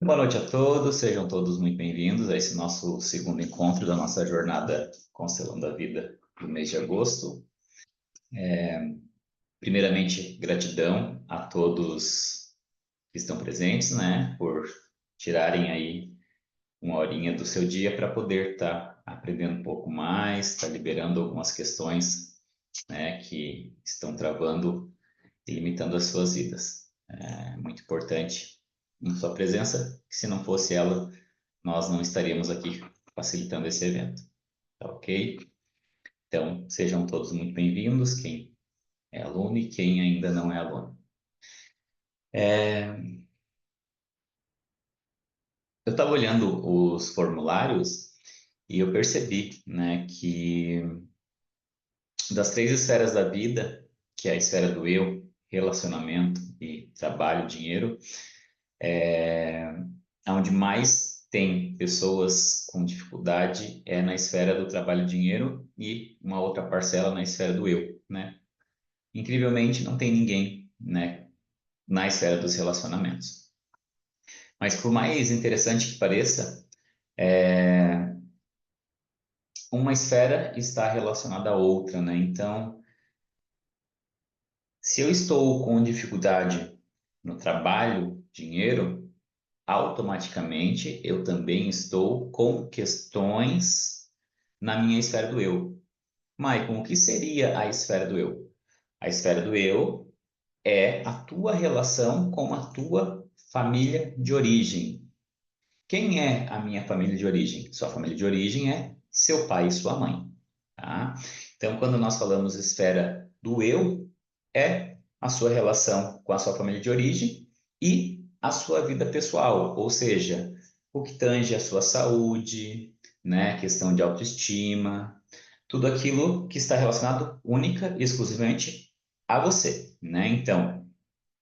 Boa noite a todos, sejam todos muito bem-vindos a esse nosso segundo encontro da nossa jornada Constelando a Vida do mês de agosto. Primeiramente, gratidão a todos que estão presentes, né, por tirarem aí uma horinha do seu dia para poder estar aprendendo um pouco mais, estar liberando algumas questões, né, que estão travando e limitando as suas vidas. É muito importante a sua presença, que se não fosse ela, nós não estaríamos aqui facilitando esse evento, tá ok? Então, sejam todos muito bem-vindos, quem é aluno e quem ainda não é aluno. Eu estava olhando os formulários e eu percebi, né, que das três esferas da vida, que é a esfera do eu, relacionamento e trabalho, dinheiro, onde mais tem pessoas com dificuldade é na esfera do trabalho, dinheiro e uma outra parcela na esfera do eu, né? Incrivelmente, não tem ninguém, né, na esfera dos relacionamentos. Mas por mais interessante que pareça, uma esfera está relacionada à outra, né? Então, se eu estou com dificuldade no trabalho, dinheiro, automaticamente eu também estou com questões na minha esfera do eu. Maicon, o que seria a esfera do eu? A esfera do eu é a tua relação com a tua família de origem. Quem é a minha família de origem? Sua família de origem é seu pai e sua mãe, tá? Então, quando nós falamos esfera do eu, é a sua relação com a sua família de origem e a sua vida pessoal, ou seja, o que tange a sua saúde, né, questão de autoestima, tudo aquilo que está relacionado única e exclusivamente a você, né? Então,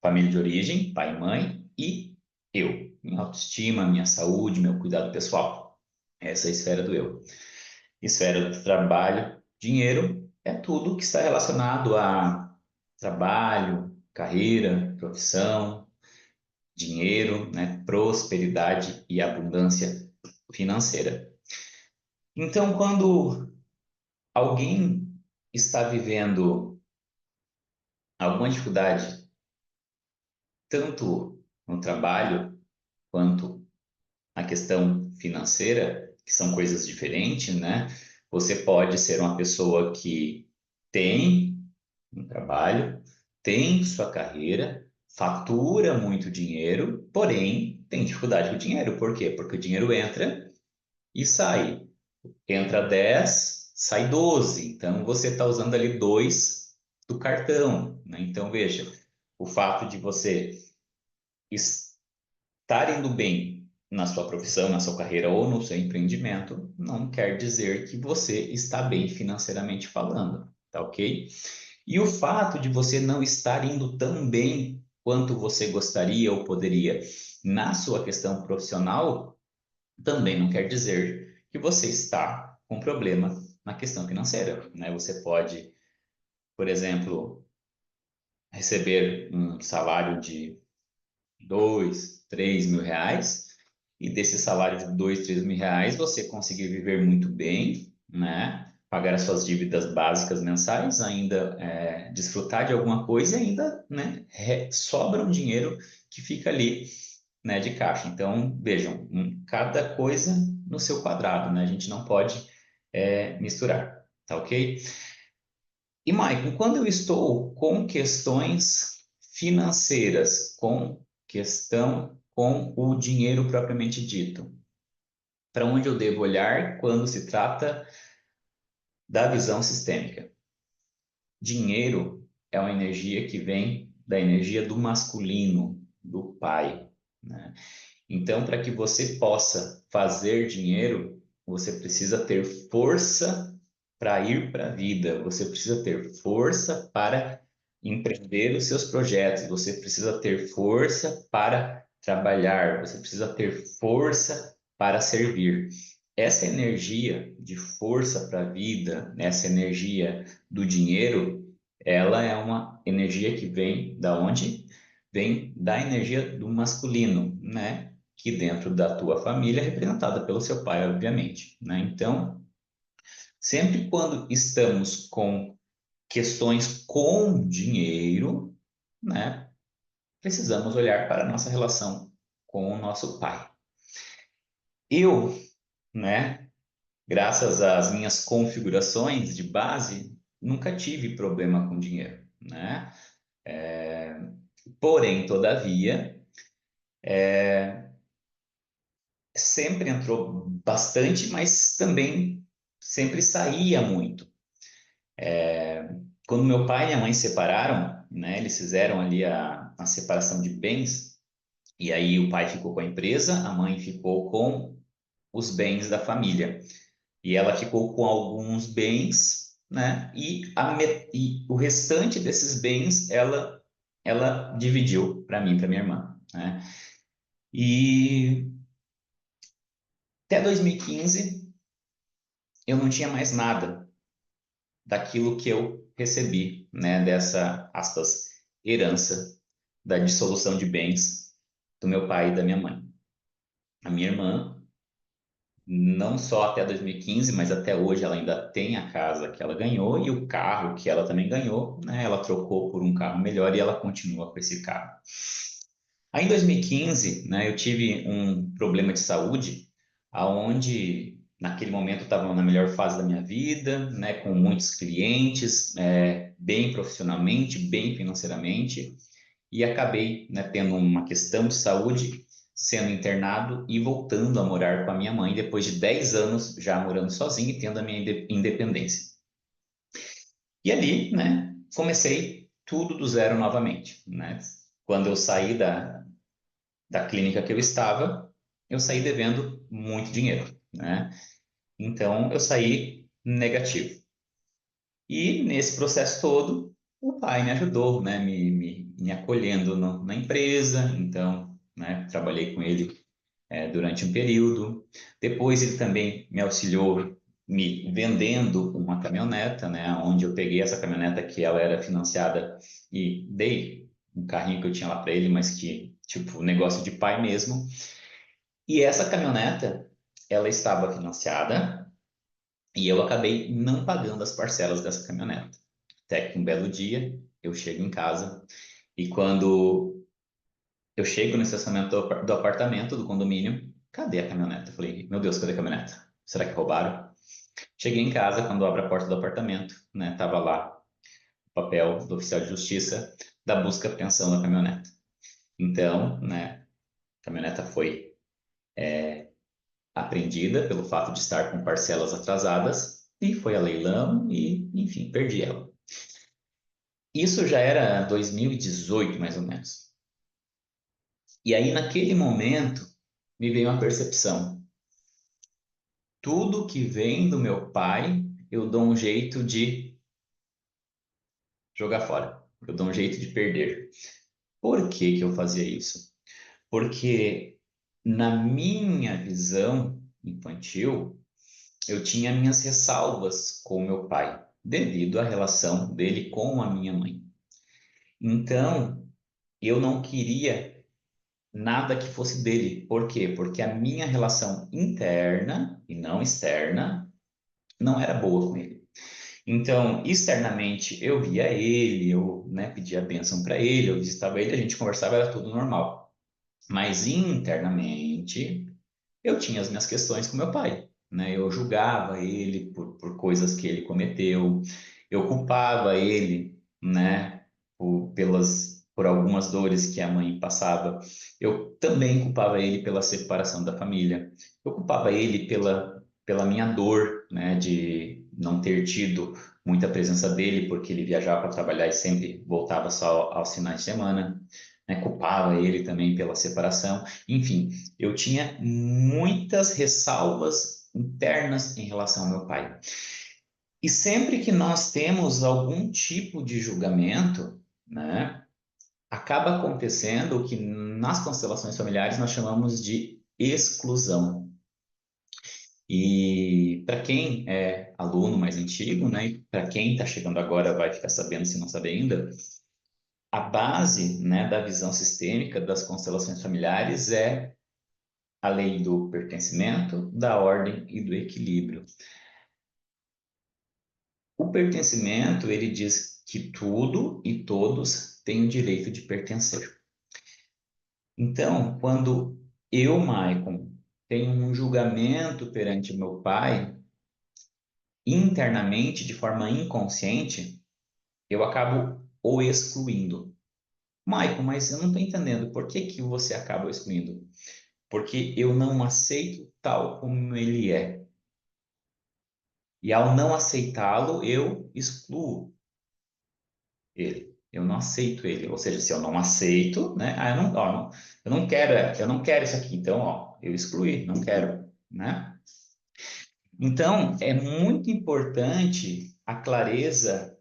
família de origem, pai e mãe e eu, minha autoestima, minha saúde, meu cuidado pessoal. Essa é a esfera do eu. Esfera do trabalho, dinheiro, é tudo que está relacionado a trabalho, carreira, profissão, dinheiro, né, prosperidade e abundância financeira. Então, quando alguém está vivendo alguma dificuldade, tanto no trabalho quanto na questão financeira, que são coisas diferentes, né? Você pode ser uma pessoa que tem um trabalho, tem sua carreira, fatura muito dinheiro, porém tem dificuldade com o dinheiro. Por quê? Porque o dinheiro entra e sai. Entra 10, sai 12. Então você está usando ali 2 do cartão, né? Então veja, o fato de você estar indo bem na sua profissão, na sua carreira ou no seu empreendimento, não quer dizer que você está bem financeiramente falando, tá ok? E o fato de você não estar indo tão bem quanto você gostaria ou poderia na sua questão profissional, também não quer dizer que você está com problema na questão financeira, né? Você pode, por exemplo, receber um salário de 2, 3 mil reais, e desse salário de 2, 3 mil reais você conseguir viver muito bem, né? Pagar as suas dívidas básicas mensais, ainda desfrutar de alguma coisa e ainda, né, sobra um dinheiro que fica ali, né, de caixa. Então, vejam, cada coisa no seu quadrado, né? A gente não pode misturar, tá ok? E, Maicon, quando eu estou com questões financeiras, com questão com o dinheiro propriamente dito, para onde eu devo olhar quando se trata da visão sistêmica? Dinheiro é uma energia que vem da energia do masculino, do pai, né? Então, para que você possa fazer dinheiro, você precisa ter força para ir para a vida, você precisa ter força para empreender os seus projetos, você precisa ter força para trabalhar, você precisa ter força para servir. Essa energia de força para a vida, essa energia do dinheiro, ela é uma energia que vem da onde? Vem da energia do masculino, né? que dentro da tua família é representada pelo seu pai, obviamente, né? Então, sempre quando estamos com questões com dinheiro, né, precisamos olhar para a nossa relação com o nosso pai. Eu, né, graças às minhas configurações de base, nunca tive problema com dinheiro, né? Porém, todavia, sempre entrou bastante, mas também sempre saía muito. Quando meu pai e minha mãe se separaram, né, eles fizeram ali a separação de bens, e aí o pai ficou com a empresa, a mãe ficou com os bens da família. E ela ficou com alguns bens, né? E o restante desses bens ela dividiu para mim, para minha irmã, né? E até 2015 eu não tinha mais nada daquilo que eu recebi, né? Dessa, aspas, herança da dissolução de bens do meu pai e da minha mãe. A minha irmã, não só até 2015, mas até hoje ela ainda tem a casa que ela ganhou e o carro que ela também ganhou, né? Ela trocou por um carro melhor e ela continua com esse carro. Aí em 2015, né, eu tive um problema de saúde, aonde naquele momento eu estava na melhor fase da minha vida, né, com muitos clientes, bem profissionalmente, bem financeiramente, e acabei, né, tendo uma questão de saúde, sendo internado e voltando a morar com a minha mãe depois de 10 anos já morando sozinho e tendo a minha independência. E ali, né, comecei tudo do zero novamente, né? Quando eu saí da clínica que eu saí devendo muito dinheiro, né? Então, eu saí negativo. E nesse processo todo, o pai me ajudou, né? Me acolhendo na empresa. Então, né? Trabalhei com ele durante um período. Depois, ele também me auxiliou me vendendo uma caminhoneta, né? Onde eu peguei essa caminhoneta que ela era financiada e dei um carrinho que eu tinha lá para ele, mas que, tipo, negócio de pai mesmo. E essa caminhoneta, ela estava financiada e eu acabei não pagando as parcelas dessa caminhoneta. Até que um belo dia eu chego em casa e quando eu chego no estacionamento do apartamento, do condomínio, cadê a caminhoneta? Eu falei, meu Deus, cadê a caminhoneta? Será que roubaram? Cheguei em casa, quando abro a porta do apartamento, né, tava lá o papel do oficial de justiça da busca e apreensão da caminhoneta. Então, né, a caminhoneta foi apreendida pelo fato de estar com parcelas atrasadas e foi a leilão e, enfim, perdi ela. Isso já era 2018, mais ou menos. E aí, naquele momento, me veio uma percepção. Tudo que vem do meu pai, eu dou um jeito de jogar fora. Eu dou um jeito de perder. Por que que eu fazia isso? Porque na minha visão infantil, eu tinha minhas ressalvas com meu pai, devido à relação dele com a minha mãe. Então, eu não queria nada que fosse dele. Por quê? Porque a minha relação interna e não externa não era boa com ele. Então, externamente, eu via ele, eu, né, pedia bênção para ele, eu visitava ele, a gente conversava, era tudo normal. Mas internamente, eu tinha as minhas questões com meu pai, né? Eu julgava ele por coisas que ele cometeu, eu culpava ele, né? Por algumas dores que a mãe passava. Eu também culpava ele pela separação da família. Eu culpava ele pela minha dor, né? De não ter tido muita presença dele, porque ele viajava para trabalhar e sempre voltava só aos finais de semana. Né? Culpava ele também pela separação. Enfim, eu tinha muitas ressalvas internas em relação ao meu pai. E sempre que nós temos algum tipo de julgamento, né, acaba acontecendo o que nas constelações familiares nós chamamos de exclusão. E para quem é aluno mais antigo, né, para quem está chegando agora vai ficar sabendo se não sabe ainda, a base, né, da visão sistêmica das constelações familiares é a lei do pertencimento, da ordem e do equilíbrio. O pertencimento, ele diz que tudo e todos têm o direito de pertencer. Então, quando eu, Maicon, tenho um julgamento perante o meu pai, internamente, de forma inconsciente, eu acabo o excluindo. Maicon, mas eu não estou entendendo, por que que você acaba o excluindo? Porque eu não aceito tal como ele é. E ao não aceitá-lo, eu excluo ele. Eu não aceito ele. Ou seja, se eu não aceito, né? Ah, eu não quero isso aqui. Então, ó, eu excluí, não quero, né? Então, é muito importante a clareza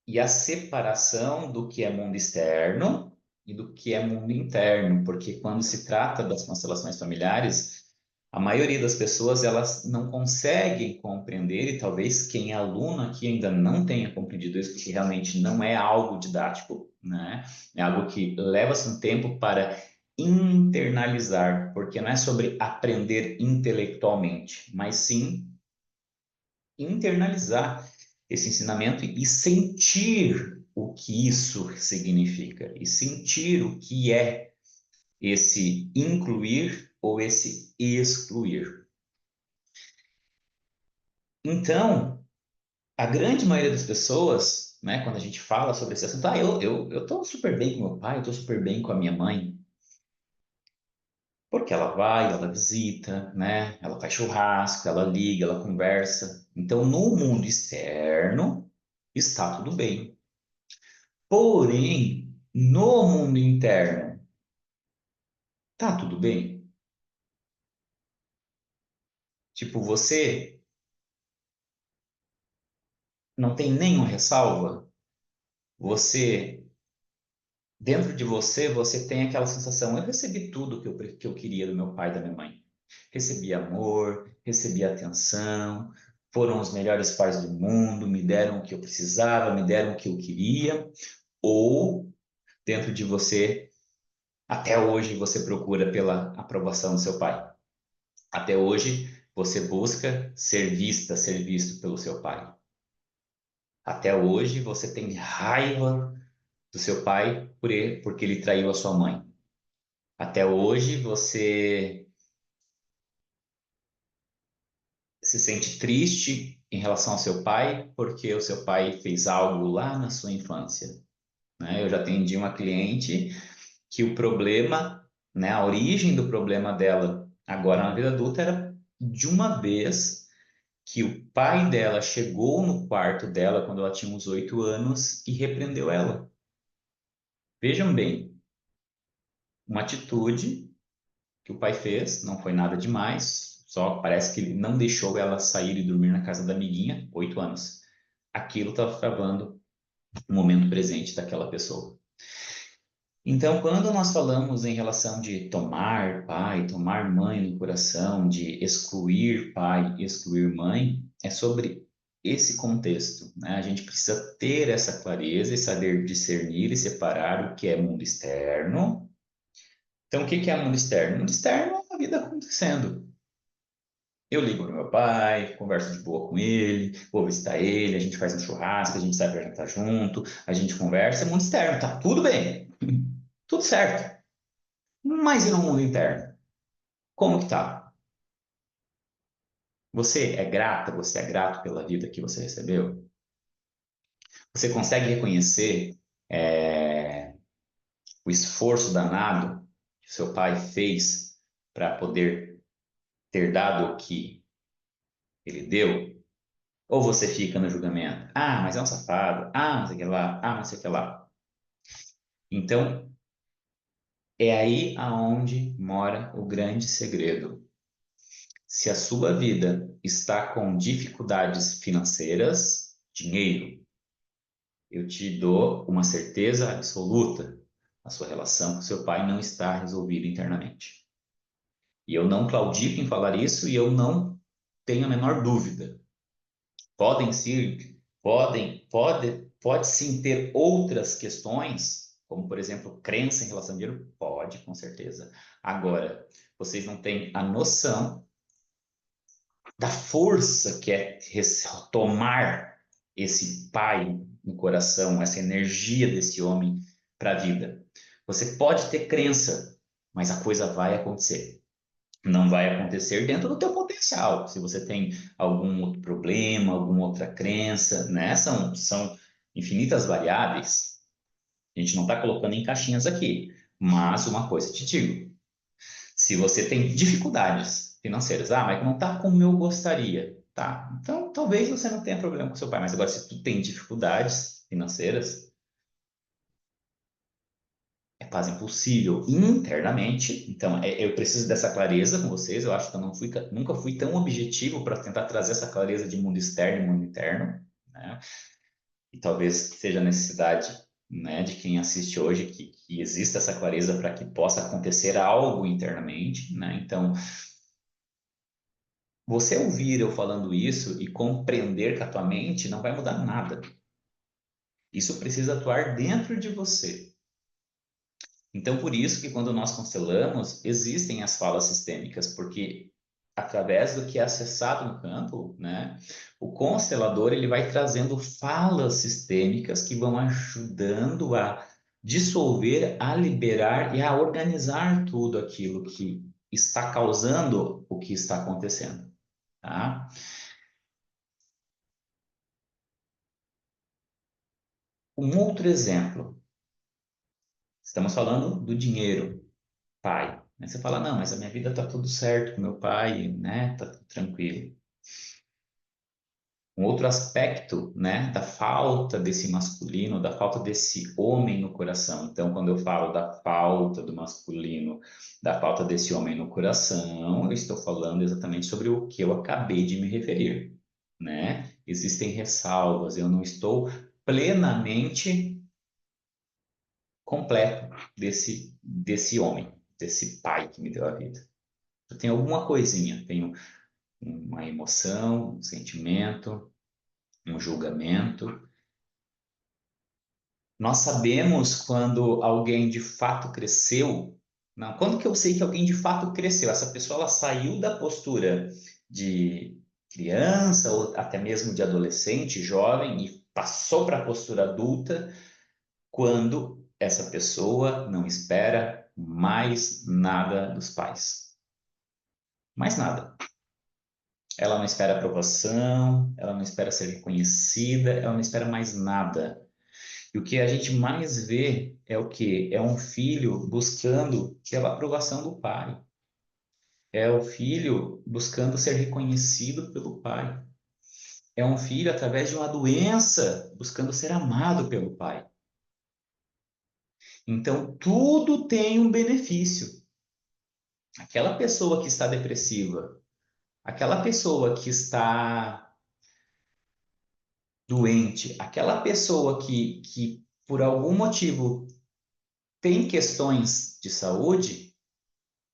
e a separação do que é mundo externo e do que é mundo interno, porque quando se trata das constelações familiares, a maioria das pessoas elas não conseguem compreender, e talvez quem é aluno aqui ainda não tenha compreendido isso, porque realmente não é algo didático, né? É algo que leva-se um tempo para internalizar, porque não é sobre aprender intelectualmente, mas sim internalizar esse ensinamento e sentir o que isso significa, e sentir o que é esse incluir ou esse excluir. Então, a grande maioria das pessoas, né, quando a gente fala sobre esse assunto, eu tô super bem com meu pai, eu tô super bem com a minha mãe, porque ela vai, ela visita, né, ela faz churrasco, ela liga, ela conversa. Então, no mundo externo, está tudo bem. Porém, no mundo interno, tá tudo bem? Tipo, você não tem nenhuma ressalva? Você, dentro de você, você tem aquela sensação, eu recebi tudo que eu queria do meu pai e da minha mãe. Recebi amor, recebi atenção, foram os melhores pais do mundo, me deram o que eu precisava, me deram o que eu queria. Ou, dentro de você, até hoje, você procura pela aprovação do seu pai. Até hoje, você busca ser vista, ser visto pelo seu pai. Até hoje, você tem raiva do seu pai porque ele traiu a sua mãe. Até hoje, você se sente triste em relação ao seu pai porque o seu pai fez algo lá na sua infância, né? Eu já atendi uma cliente que o problema, né, a origem do problema dela agora na vida adulta era de uma vez que o pai dela chegou no quarto dela quando ela tinha uns 8 anos e repreendeu ela. Vejam bem, uma atitude que o pai fez, não foi nada demais, só parece que ele não deixou ela sair e dormir na casa da amiguinha, 8 anos. Aquilo estava travando o momento presente daquela pessoa. Então, quando nós falamos em relação de tomar pai, tomar mãe no coração, de excluir pai, excluir mãe, é sobre esse contexto, né? A gente precisa ter essa clareza e saber discernir e separar o que é mundo externo. Então, o que que é mundo externo? Mundo externo é a vida acontecendo. Eu ligo para meu pai, converso de boa com ele, vou visitar ele, a gente faz um churrasco, a gente sai para jantar junto, a gente conversa, é mundo externo, tá tudo bem, tudo certo. Mas e no mundo interno? Como que tá? Você é grata? Você é grato pela vida que você recebeu? Você consegue reconhecer é, o esforço danado que seu pai fez para poder ter dado o que ele deu? Ou você fica no julgamento? Ah, mas é um safado. Ah, não sei o que lá. Ah, não sei o que lá. Então, é aí aonde mora o grande segredo. Se a sua vida está com dificuldades financeiras, dinheiro, eu te dou uma certeza absoluta. A sua relação com seu pai não está resolvida internamente. E eu não claudico em falar isso e eu não tenho a menor dúvida. Podem sim, pode sim ter outras questões, Como, por exemplo, crença em relação ao dinheiro? Pode, com certeza. Agora, vocês não têm a noção da força que é tomar esse pai no coração, essa energia desse homem para a vida. Você pode ter crença, mas a coisa vai acontecer. Não vai acontecer dentro do teu potencial. Se você tem algum outro problema, alguma outra crença, né? São infinitas variáveis. A gente não está colocando em caixinhas aqui. Mas uma coisa te digo, se você tem dificuldades financeiras, mas não está como eu gostaria, tá? Então, talvez você não tenha problema com seu pai, mas agora, se tu tem dificuldades financeiras, é quase impossível internamente. Então, eu preciso dessa clareza com vocês. Eu acho que eu nunca fui tão objetivo para tentar trazer essa clareza de mundo externo e mundo interno, né? E talvez seja a necessidade, né, de quem assiste hoje que exista essa clareza para que possa acontecer algo internamente, né? Então, você ouvir eu falando isso e compreender com a tua mente não vai mudar nada. Isso precisa atuar dentro de você. Então, por isso que quando nós constelamos, existem as falas sistêmicas, porque através do que é acessado no campo, né, o constelador ele vai trazendo falas sistêmicas que vão ajudando a dissolver, a liberar e a organizar tudo aquilo que está causando o que está acontecendo, tá? Um outro exemplo, estamos falando do dinheiro, pai. Aí você fala, não, mas a minha vida está tudo certo com meu pai, né? Tá tudo tranquilo. Um outro aspecto, né, da falta desse masculino, da falta desse homem no coração. Então, quando eu falo da falta do masculino, da falta desse homem no coração, eu estou falando exatamente sobre o que eu acabei de me referir, né? Existem ressalvas, eu não estou plenamente completo desse homem, desse pai que me deu a vida. Eu tenho alguma coisinha, tenho uma emoção, um sentimento, um julgamento. Nós sabemos quando alguém de fato cresceu. Não, quando que eu sei que alguém de fato cresceu? Essa pessoa ela saiu da postura de criança ou até mesmo de adolescente, jovem e passou para a postura adulta quando essa pessoa não espera mais nada dos pais. Mais nada. Ela não espera aprovação, ela não espera ser reconhecida, ela não espera mais nada. E o que a gente mais vê é o quê? É um filho buscando pela aprovação do pai. É o filho buscando ser reconhecido pelo pai. É um filho, através de uma doença, buscando ser amado pelo pai. Então, tudo tem um benefício. Aquela pessoa que está depressiva, aquela pessoa que está doente, aquela pessoa que por algum motivo tem questões de saúde,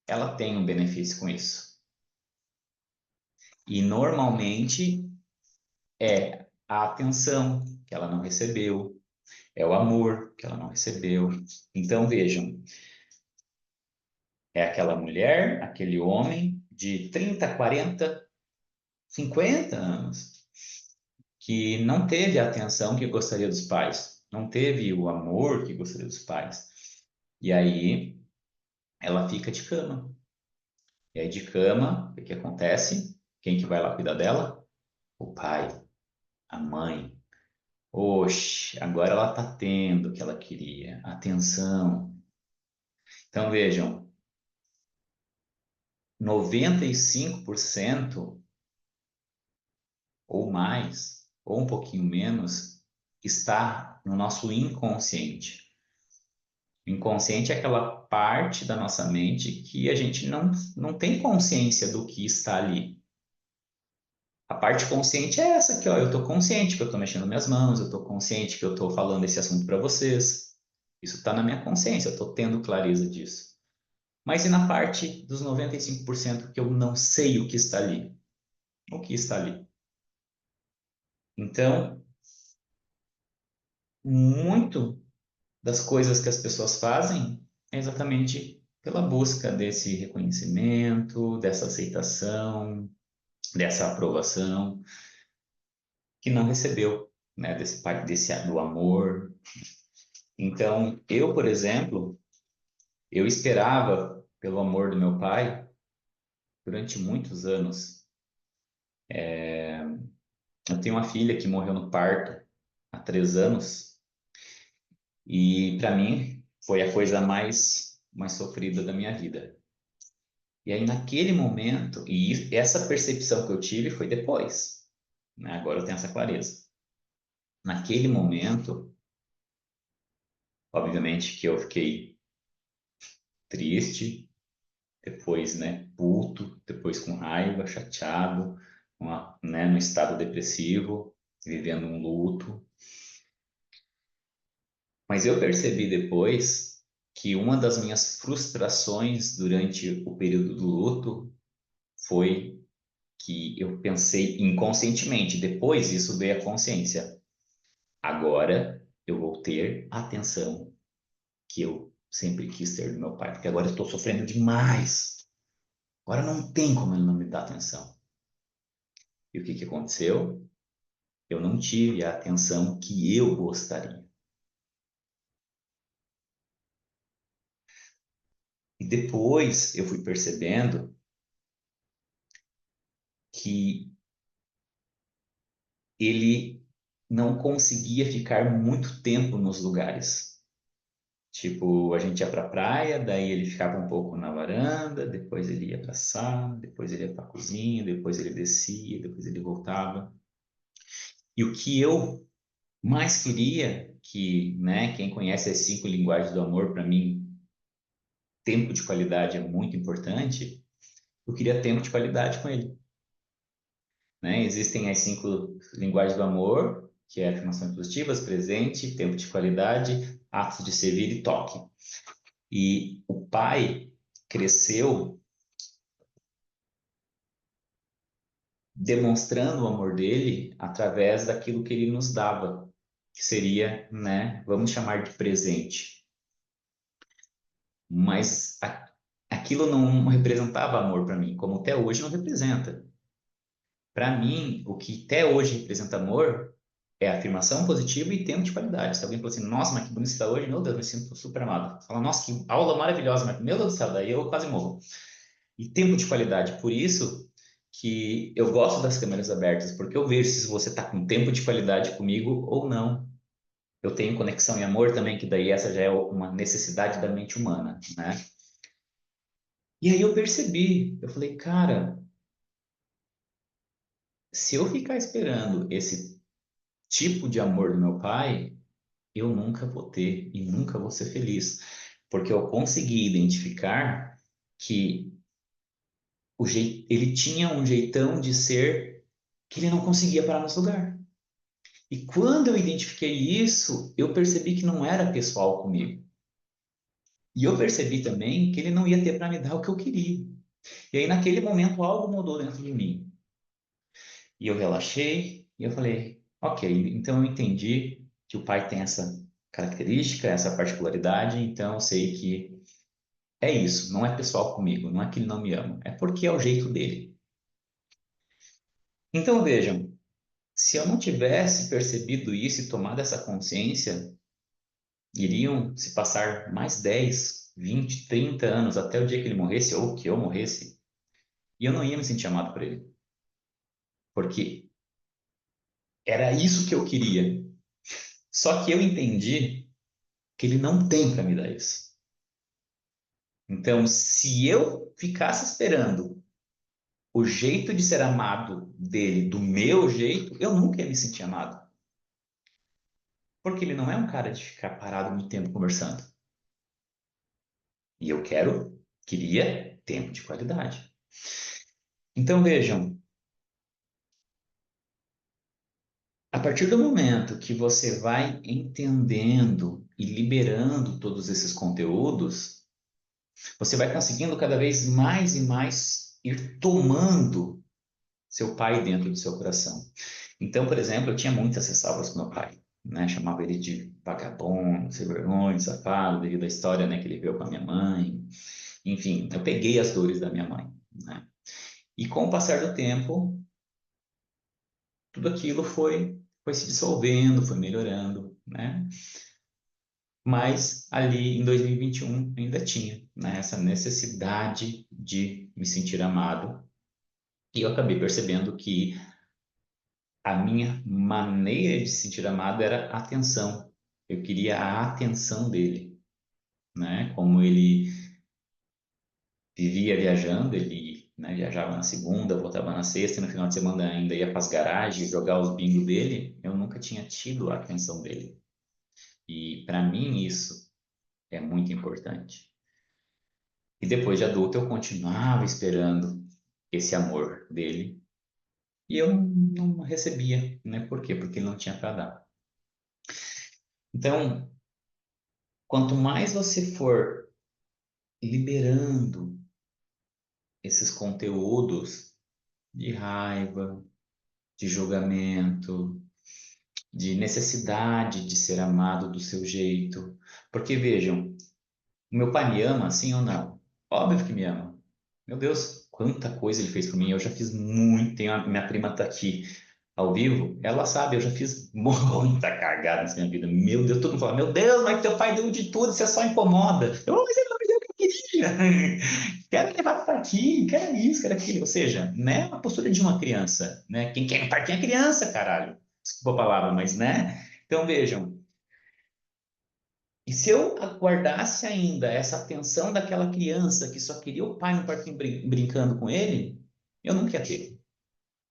ela tem um benefício com isso. E normalmente é a atenção que ela não recebeu, é o amor que ela não recebeu. Então vejam, é aquela mulher, aquele homem de 30, 40, 50 anos que não teve a atenção que gostaria dos pais, não teve o amor que gostaria dos pais. E aí ela fica de cama. E aí de cama, o que acontece? Quem que vai lá cuidar dela? O pai, a mãe. Oxe, agora ela está tendo o que ela queria, atenção. Então vejam, 95% ou mais, ou um pouquinho menos, está no nosso inconsciente. O inconsciente é aquela parte da nossa mente que a gente não tem consciência do que está ali. A parte consciente é essa aqui, ó. Eu estou consciente que eu estou mexendo minhas mãos, eu estou consciente que eu estou falando esse assunto para vocês. Isso está na minha consciência, eu estou tendo clareza disso. Mas e na parte dos 95% que eu não sei o que está ali? O que está ali? Então, muito das coisas que as pessoas fazem é exatamente pela busca desse reconhecimento, dessa aceitação, dessa aprovação que não recebeu, né, desse pai, desse do amor. Então, eu, por exemplo, eu esperava pelo amor do meu pai durante muitos anos. Eu tenho uma filha que morreu no parto há 3 anos e para mim foi a coisa mais sofrida da minha vida. E aí naquele momento, e essa percepção que eu tive foi depois, né? Agora eu tenho essa clareza. Naquele momento, obviamente que eu fiquei triste, depois, né, puto, depois com raiva, chateado, né, no estado depressivo, vivendo um luto. Mas eu percebi depois que uma das minhas frustrações durante o período do luto foi que eu pensei inconscientemente, depois isso veio à consciência. Agora eu vou ter a atenção que eu sempre quis ter do meu pai, porque agora eu estou sofrendo demais. Agora não tem como ele não me dar atenção. E o que que aconteceu? Eu não tive a atenção que eu gostaria. E depois eu fui percebendo que ele não conseguia ficar muito tempo nos lugares. Tipo, a gente ia para a praia, daí ele ficava um pouco na varanda, depois ele ia para a sala, depois ele ia para a cozinha, depois ele descia, depois ele voltava. E o que eu mais queria, que, né, quem conhece as 5 linguagens do amor, para mim, tempo de qualidade é muito importante, eu queria tempo de qualidade com ele, né? Existem as 5 linguagens do amor, que é afirmações positivas, presente, tempo de qualidade, atos de servir e toque. E o pai cresceu demonstrando o amor dele através daquilo que ele nos dava, que seria, né, vamos chamar de presente. Mas aquilo não representava amor para mim, como até hoje não representa. Para mim, o que até hoje representa amor é afirmação positiva e tempo de qualidade. Se alguém falou assim, nossa, mas que bonito você está hoje, meu Deus, eu me sinto super amado. Fala, nossa, que aula maravilhosa, mas meu Deus do céu, daí eu quase morro. E tempo de qualidade, por isso que eu gosto das câmeras abertas, porque eu vejo se você está com tempo de qualidade comigo ou não. Eu tenho conexão e amor também, que daí essa já é uma necessidade da mente humana, né? E aí eu percebi, eu falei, cara, se eu ficar esperando esse tipo de amor do meu pai, eu nunca vou ter e nunca vou ser feliz, porque eu consegui identificar que ele tinha um jeitão de ser que ele não conseguia parar no lugar. E quando eu identifiquei isso, eu percebi que não era pessoal comigo. E eu percebi também que ele não ia ter para me dar o que eu queria. E aí, naquele momento, algo mudou dentro de mim. E eu relaxei e eu falei, ok, então eu entendi que o pai tem essa característica, essa particularidade, então eu sei que é isso, não é pessoal comigo, não é que ele não me ama, é porque é o jeito dele. Então vejam, se eu não tivesse percebido isso e tomado essa consciência, iriam se passar mais 10, 20, 30 anos até o dia que ele morresse ou que eu morresse, e eu não ia me sentir amado por ele, porque era isso que eu queria. Só que eu entendi que ele não tem para me dar isso. Então, se eu ficasse esperando o jeito de ser amado dele do meu jeito, eu nunca ia me sentir amado. Porque ele não é um cara de ficar parado muito tempo conversando. E eu queria tempo de qualidade. Então, vejam, a partir do momento que você vai entendendo e liberando todos esses conteúdos, você vai conseguindo cada vez mais e mais ir tomando seu pai dentro do seu coração. Então, por exemplo, eu tinha muitas ressalvas com meu pai. né? Chamava ele de vagabundo, sem vergonha, safado, devido à história, né, que ele viu com a minha mãe. Enfim, eu peguei as dores da minha mãe, né? E com o passar do tempo, tudo aquilo foi se dissolvendo, foi melhorando, né? Mas ali em 2021 ainda tinha, né, essa necessidade de me sentir amado. E eu acabei percebendo que a minha maneira de se sentir amado era atenção. Eu queria a atenção dele, né? Como ele vivia viajando, ele, né, viajava na segunda, voltava na sexta, e no final de semana ainda ia para as garagens jogar os bingos dele. Eu nunca tinha tido a atenção dele. E para mim isso é muito importante. E depois de adulto eu continuava esperando esse amor dele e eu não recebia, né? Por quê? Porque ele não tinha para dar. Então, quanto mais você for liberando esses conteúdos de raiva, de julgamento, de necessidade de ser amado do seu jeito, porque vejam, meu pai me ama, sim ou não? Óbvio que me ama. Meu Deus, quanta coisa ele fez por mim. Eu já fiz muito. Minha prima tá aqui ao vivo. Ela sabe, eu já fiz muita cagada nessa minha vida. Meu Deus, todo mundo fala: Meu Deus, mas teu pai deu de tudo, você só incomoda. Mas ele não me deu o que eu queria. Quero levar para aqui, quero isso, quero aquilo. Ou seja, né, a postura de uma criança. Né? Quem quer um parquinho é criança, caralho. Desculpa a palavra, mas né? Então vejam. E se eu aguardasse ainda essa atenção daquela criança que só queria o pai no parquinho brincando com ele, eu nunca ia ter.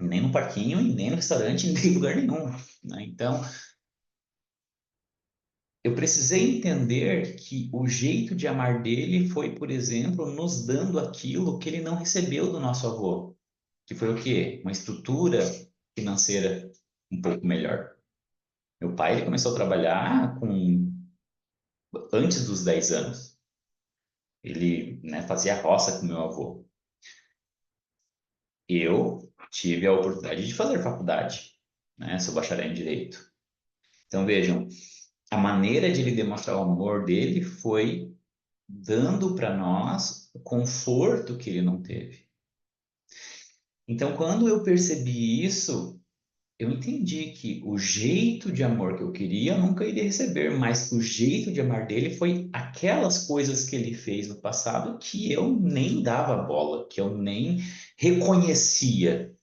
Nem no parquinho, e nem no restaurante, nem em lugar nenhum. Né? Então, eu precisei entender que o jeito de amar dele foi, por exemplo, nos dando aquilo que ele não recebeu do nosso avô. Que foi o quê? Uma estrutura financeira um pouco melhor. Meu pai, ele começou a trabalhar antes dos 10 anos. Ele, né, fazia roça com meu avô. Eu tive a oportunidade de fazer faculdade, né? Sou bacharel em Direito. Então, vejam, a maneira de ele demonstrar o amor dele foi dando para nós o conforto que ele não teve. Então, quando eu percebi isso, eu entendi que o jeito de amor que eu queria eu nunca iria receber, mas o jeito de amar dele foi aquelas coisas que ele fez no passado que eu nem dava bola, que eu nem reconhecia.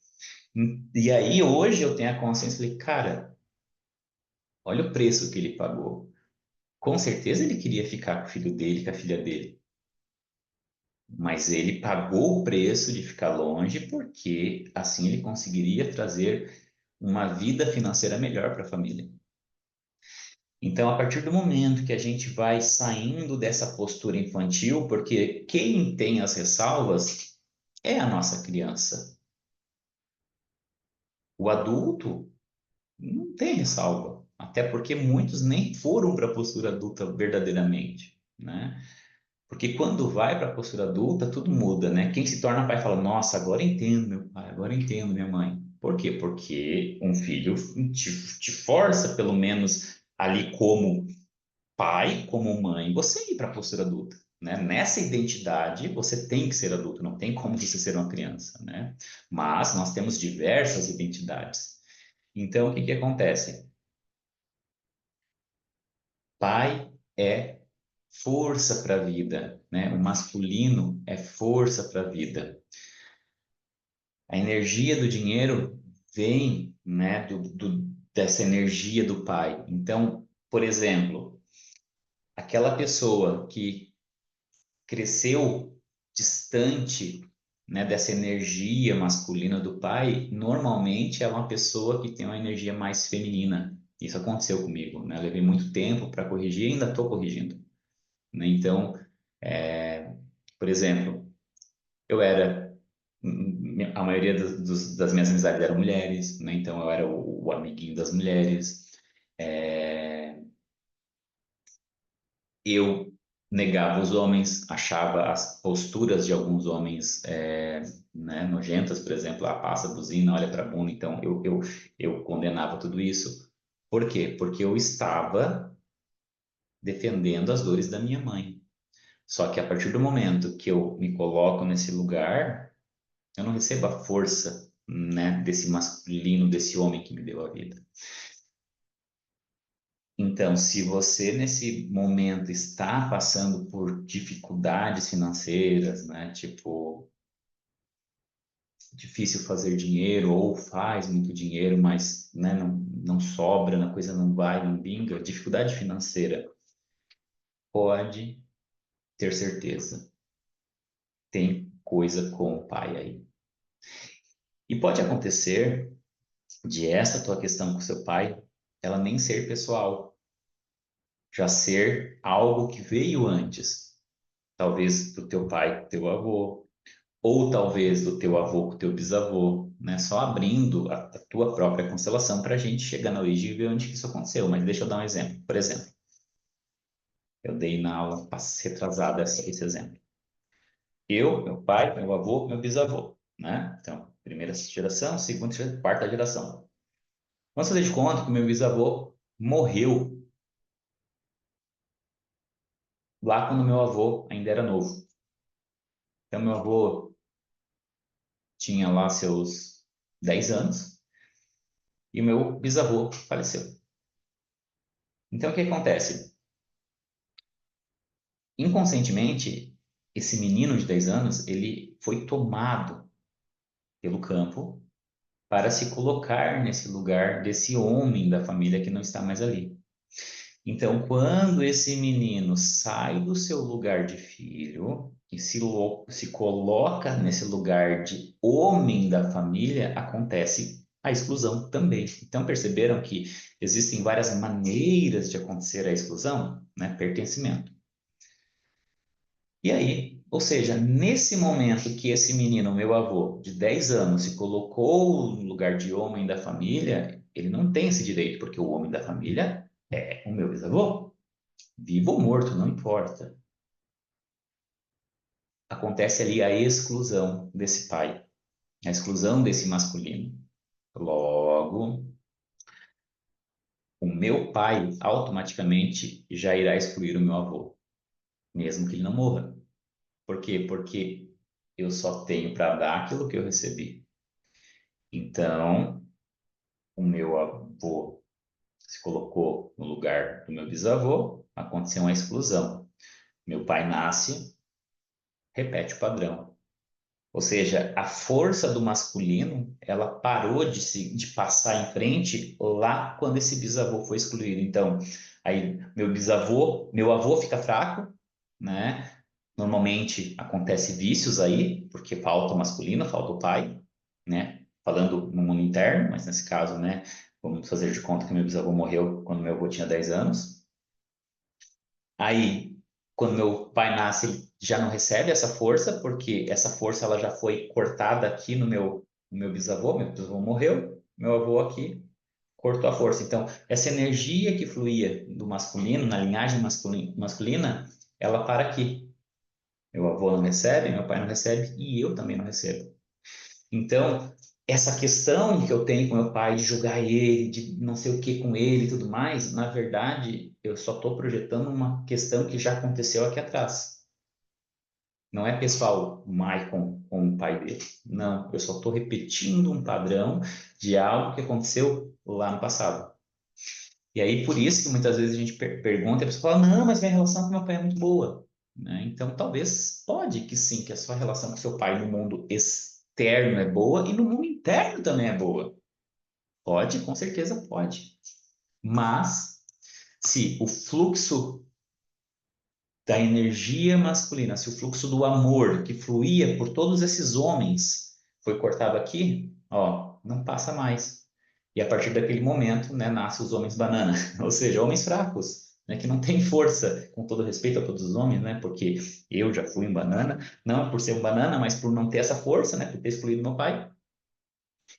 E aí hoje eu tenho a consciência, falei, cara, olha o preço que ele pagou. Com certeza ele queria ficar com o filho dele, com a filha dele, mas ele pagou o preço de ficar longe porque assim ele conseguiria trazer uma vida financeira melhor para a família. Então, a partir do momento que a gente vai saindo dessa postura infantil, porque quem tem as ressalvas é a nossa criança. O adulto não tem ressalva, até porque muitos nem foram para a postura adulta verdadeiramente, né? Porque quando vai para a postura adulta, tudo muda, né? Quem se torna pai fala: Nossa, agora entendo meu pai, agora entendo minha mãe. Por quê? Porque um filho te força, pelo menos, ali como pai, como mãe, você ir para a postura adulta. Né? Nessa identidade, você tem que ser adulto, não tem como você ser uma criança, né? Mas nós temos diversas identidades. Então, o que que acontece? Pai é força para a vida, né? O masculino é força para a vida. A energia do dinheiro vem, né, dessa energia do pai. Então, por exemplo, aquela pessoa que cresceu distante, né, dessa energia masculina do pai, normalmente é uma pessoa que tem uma energia mais feminina. Isso aconteceu comigo, né? Eu levei muito tempo para corrigir e ainda estou corrigindo, né? Então, por exemplo, eu era a maioria das minhas amizades eram mulheres, né? Então eu era o amiguinho das mulheres. Eu negava os homens, achava as posturas de alguns homens né, nojentas, por exemplo, passa a buzina, olha para a bunda. Então eu condenava tudo isso. Por quê? Porque eu estava defendendo as dores da minha mãe. Só que a partir do momento que eu me coloco nesse lugar, eu não recebo a força, né, desse masculino, desse homem que me deu a vida. Então, se você nesse momento está passando por dificuldades financeiras, né, tipo, difícil fazer dinheiro ou faz muito dinheiro, mas, né, não sobra, a coisa não vai, não vinga, dificuldade financeira, pode ter certeza, tem coisa com o pai aí. E pode acontecer de essa tua questão com seu pai, ela nem ser pessoal, já ser algo que veio antes, talvez do teu pai com teu avô, ou talvez do teu avô com teu bisavô, né? Só abrindo a tua própria constelação para a gente chegar na origem e ver onde que isso aconteceu. Mas deixa eu dar um exemplo. Por exemplo, eu dei na aula retrasada esse exemplo. Eu, meu pai, meu avô, meu bisavô, né? Então, primeira geração, segunda, quarta geração. Vamos fazer de conta que meu bisavô morreu lá quando meu avô ainda era novo. Então, meu avô tinha lá seus 10 anos e o meu bisavô faleceu. Então, o que acontece? Inconscientemente, esse menino de 10 anos, ele foi tomado pelo campo para se colocar nesse lugar desse homem da família que não está mais ali. Então, quando esse menino sai do seu lugar de filho e se coloca nesse lugar de homem da família, acontece a exclusão também. Então, perceberam que existem várias maneiras de acontecer a exclusão, né? Pertencimento. E aí, ou seja, nesse momento que esse menino, meu avô, de 10 anos, se colocou no lugar de homem da família, ele não tem esse direito, porque o homem da família é o meu bisavô. Vivo ou morto, não importa. Acontece ali a exclusão desse pai, a exclusão desse masculino. Logo, o meu pai automaticamente já irá excluir o meu avô, mesmo que ele não morra. Por quê? Porque eu só tenho para dar aquilo que eu recebi. Então, o meu avô se colocou no lugar do meu bisavô, aconteceu uma exclusão. Meu pai nasce, repete o padrão. Ou seja, a força do masculino, ela parou de passar em frente lá quando esse bisavô foi excluído. Então, aí meu avô fica fraco, né? Normalmente acontece vícios aí, porque falta o masculino, falta o pai, né? Falando no mundo interno, mas nesse caso, né? Vamos fazer de conta que meu bisavô morreu quando meu avô tinha 10 anos. Aí, quando meu pai nasce, ele já não recebe essa força, porque essa força ela já foi cortada aqui no meu bisavô morreu, meu avô aqui cortou a força. Então, essa energia que fluía do masculino, na linhagem masculina, ela para aqui. Meu avô não recebe, meu pai não recebe e eu também não recebo. Então, essa questão que eu tenho com meu pai de julgar ele, de não sei o que com ele e tudo mais, na verdade, eu só estou projetando uma questão que já aconteceu aqui atrás. Não é pessoal, o Maicon com o pai dele. Não, eu só estou repetindo um padrão de algo que aconteceu lá no passado. E aí, por isso que muitas vezes a gente pergunta e a pessoa fala, não, mas minha relação com meu pai é muito boa. Né? Então, talvez, pode que sim, que a sua relação com seu pai no mundo externo é boa e no mundo interno também é boa. Pode, com certeza pode. Mas, se o fluxo da energia masculina, se o fluxo do amor que fluía por todos esses homens foi cortado aqui, ó, não passa mais. E a partir daquele momento, né, nascem os homens banana, ou seja, homens fracos, né, que não têm força, com todo respeito a todos os homens, né, porque eu já fui um banana, não por ser um banana, mas por não ter essa força, né, por ter excluído meu pai.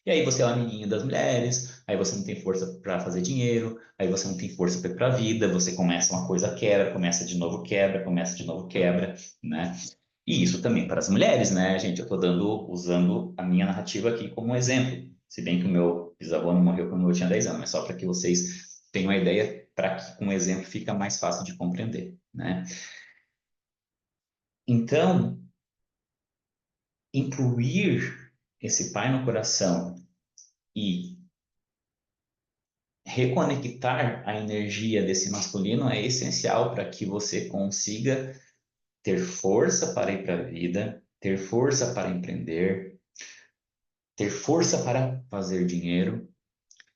E aí você é o amiguinho das mulheres, aí você não tem força para fazer dinheiro, aí você não tem força para a vida, você começa uma coisa, quebra, começa de novo, quebra, começa de novo, quebra, né? E isso também para as mulheres, né, gente? Eu estou usando a minha narrativa aqui como um exemplo. Se bem que o meu bisavô não morreu quando eu tinha 10 anos, mas só para que vocês tenho uma ideia para que com um exemplo fica mais fácil de compreender, né? Então, incluir esse pai no coração e reconectar a energia desse masculino é essencial para que você consiga ter força para ir para a vida, ter força para empreender, ter força para fazer dinheiro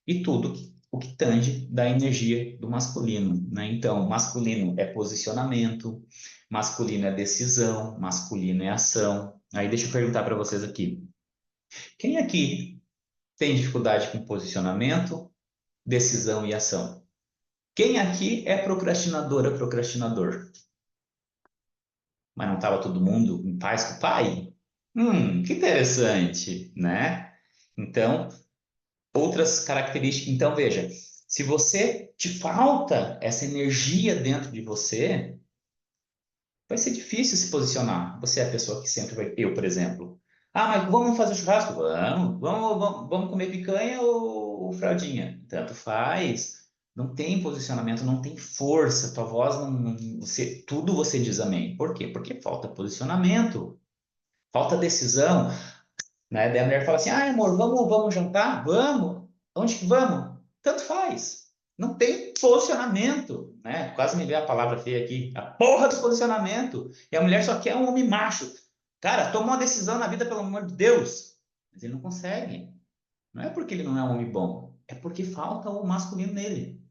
e tudo o que tange da energia do masculino, né? Então, masculino é posicionamento, masculino é decisão, masculino é ação. Aí deixa eu perguntar para vocês aqui. Quem aqui tem dificuldade com posicionamento, decisão e ação? Quem aqui é procrastinadora, procrastinador? Mas não estava todo mundo em paz com o pai? Que interessante, né? Então, outras características. Então, veja, se você te falta essa energia dentro de você, vai ser difícil se posicionar. Você é a pessoa que sempre vai. Eu, por exemplo. Ah, mas vamos fazer churrasco? Vamos comer picanha ou fraldinha? Tanto faz. Não tem posicionamento, não tem força. Tua voz você, tudo você diz amém. Por quê? Porque falta posicionamento, falta decisão, né? Daí a mulher fala assim: ah, amor, vamos jantar? Vamos. Onde que vamos? Tanto faz. Não tem posicionamento, né? Quase me veio a palavra feia aqui. A porra do posicionamento. E a mulher só quer um homem macho. Cara, toma uma decisão na vida, pelo amor de Deus. Mas ele não consegue. Não é porque ele não é um homem bom. É porque falta o masculino nele.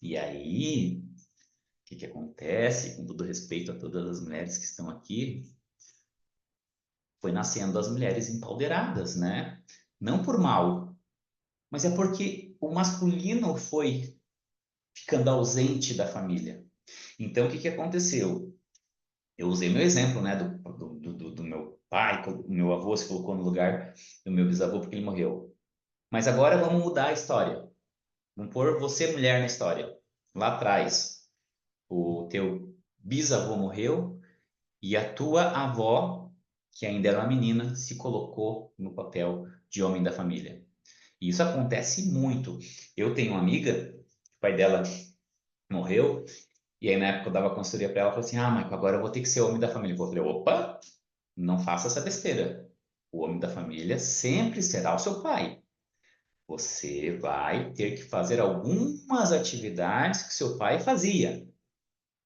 E aí, o que que acontece? Com todo respeito a todas as mulheres que estão aqui, foi nascendo as mulheres empoderadas, né? Não por mal, mas é porque o masculino foi ficando ausente da família. Então, o que que aconteceu? Eu usei meu exemplo, né, do meu pai, o meu avô se colocou no lugar do meu bisavô porque ele morreu. Mas agora vamos mudar a história. Vamos pôr você, mulher, na história. Lá atrás, o teu bisavô morreu e a tua avó, que ainda era uma menina, se colocou no papel de homem da família. E isso acontece muito. Eu tenho uma amiga, o pai dela morreu, e aí na época eu dava consultoria para ela, ela falou assim: ah, Michael, agora eu vou ter que ser homem da família. Eu falei: opa, não faça essa besteira. O homem da família sempre será o seu pai. Você vai ter que fazer algumas atividades que seu pai fazia,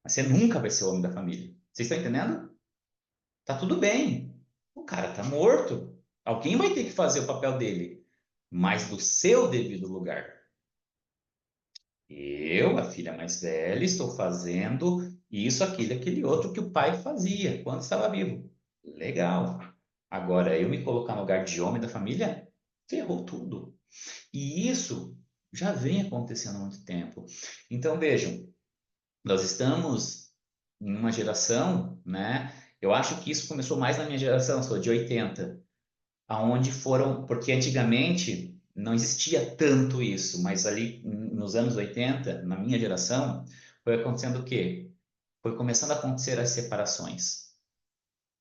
mas você nunca vai ser o homem da família. Vocês estão entendendo? Tá tudo bem. O cara tá morto. Alguém vai ter que fazer o papel dele, mas do seu devido lugar. Eu, a filha mais velha, estou fazendo isso, aquilo, aquele outro que o pai fazia quando estava vivo. Legal. Agora, eu me colocar no lugar de homem da família, ferrou tudo. E isso já vem acontecendo há muito tempo. Então, vejam, nós estamos em uma geração, né? Eu acho que isso começou mais na minha geração, sou de 80, aonde foram, porque antigamente não existia tanto isso, mas ali nos anos 80, na minha geração, foi acontecendo o quê? Foi começando a acontecer as separações,